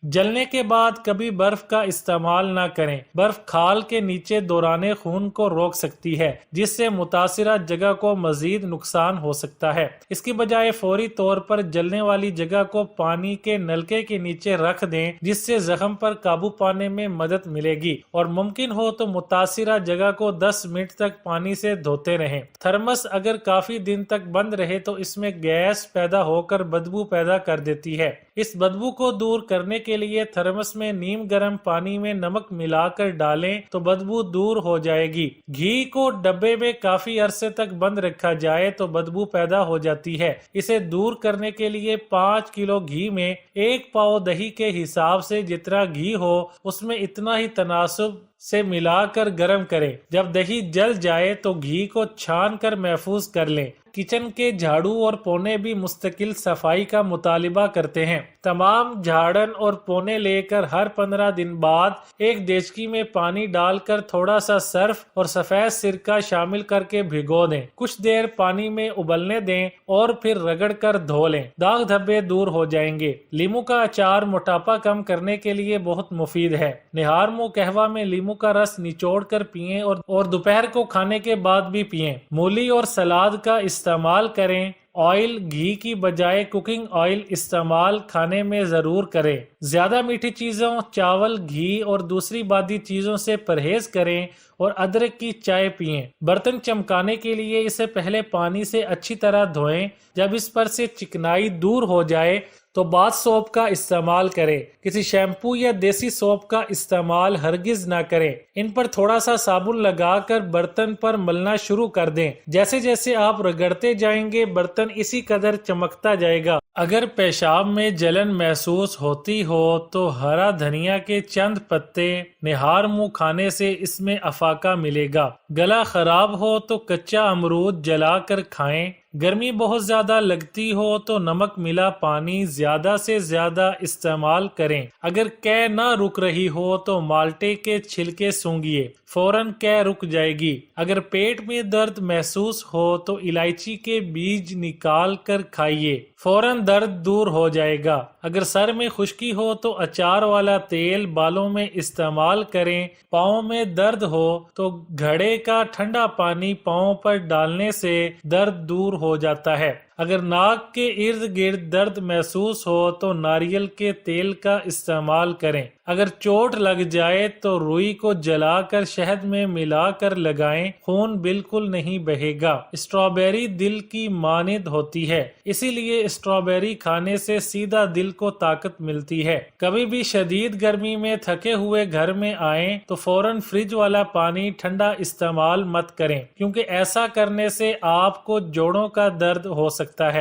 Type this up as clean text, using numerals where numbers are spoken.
जलने के बाद कभी बर्फ का इस्तेमाल ना करें। बर्फ खाल के नीचे दौराने खून को रोक सकती है, जिससे मुतासिरा जगह को मजीद नुकसान हो सकता है। इसकी बजाय फौरी तौर पर जलने वाली जगह को पानी के नलके के नीचे रख दें, जिससे जख्म पर काबू पाने में मदद मिलेगी। और मुमकिन हो तो मुतासिरा जगह को 10 मिनट तक पानी से धोते रहें। थर्मस अगर काफी दिन तक बंद रहे तो इसमें गैस पैदा होकर बदबू पैदा कर देती है। इस बदबू को दूर करने के लिए थर्मस में नीम गर्म पानी में नमक मिलाकर डालें तो बदबू दूर हो जाएगी। घी को डब्बे में काफी अरसे तक बंद रखा जाए तो बदबू पैदा हो जाती है। इसे दूर करने के लिए 5 किलो घी में 1 पाव दही के हिसाब से जितना घी हो उसमें इतना ही तनासुब से मिलाकर गर्म करें। जब दही जल जाए तो घी को छान कर महफूज कर लें। किचन के झाड़ू और पोने भी मुस्तकिल सफाई का मुतालिबा करते हैं। तमाम झाड़न और पोने लेकर हर 15 दिन बाद एक देचकी में पानी डालकर थोड़ा सा सर्फ और सफेद सिरका शामिल करके भिगो दें। कुछ देर पानी में उबलने दें और फिर रगड़ कर धो लें। दाग धब्बे दूर हो जाएंगे। लीमू का अचार मोटापा कम करने के लिए बहुत मुफीद है। निहार मुंह कहवा में लीमू का रस निचोड़ कर पिएं और दोपहर को खाने के बाद भी पिएं। मूली और सलाद का इस्तेमाल करें। ऑयल घी की बजाय कुकिंग ऑयल इस्तेमाल खाने में जरूर करें। ज्यादा मीठी चीजों, चावल, घी और दूसरी बादी चीजों से परहेज करें और अदरक की चाय पिएं। बर्तन चमकाने के लिए इसे पहले पानी से अच्छी तरह धोएं। जब इस पर से चिकनाई दूर हो जाए तो बाथ सोप का इस्तेमाल करें। किसी शैम्पू या देसी सोप का इस्तेमाल हरगिज ना करें। इन पर थोड़ा सा साबुन लगाकर बर्तन पर मलना शुरू कर दें। जैसे जैसे आप रगड़ते जाएंगे बर्तन इसी कदर चमकता जाएगा। अगर पेशाब में जलन महसूस होती हो तो हरा धनिया के चंद पत्ते निहार मुंह खाने से इसमें अफाका मिलेगा। गला खराब हो तो कच्चा अमरूद जलाकर खाएं। गर्मी बहुत ज्यादा लगती हो तो नमक मिला पानी ज्यादा से ज्यादा इस्तेमाल करें। अगर कै ना रुक रही हो तो माल्टे के छिलके सूंघिए, फौरन कै रुक जाएगी। अगर पेट में दर्द महसूस हो तो इलायची के बीज निकाल कर खाइए, फौरन दर्द दूर हो जाएगा। अगर सर में खुश्की हो तो अचार वाला तेल बालों में इस्तेमाल करें। पाँव में दर्द हो तो घड़े का ठंडा पानी पाँव पर डालने से दर्द दूर हो जाता है। अगर नाक के इर्द गिर्द दर्द महसूस हो तो नारियल के तेल का इस्तेमाल करें। अगर चोट लग जाए तो रुई को जलाकर शहद में मिलाकर लगाएं, खून बिल्कुल नहीं बहेगा। स्ट्रॉबेरी दिल की मानिंद होती है, इसीलिए स्ट्रॉबेरी खाने से सीधा दिल को ताकत मिलती है। कभी भी शदीद गर्मी में थके हुए घर में आएं तो फौरन फ्रिज वाला पानी ठंडा इस्तेमाल मत करें, क्योंकि ऐसा करने से आपको जोड़ों का दर्द हो सकता है।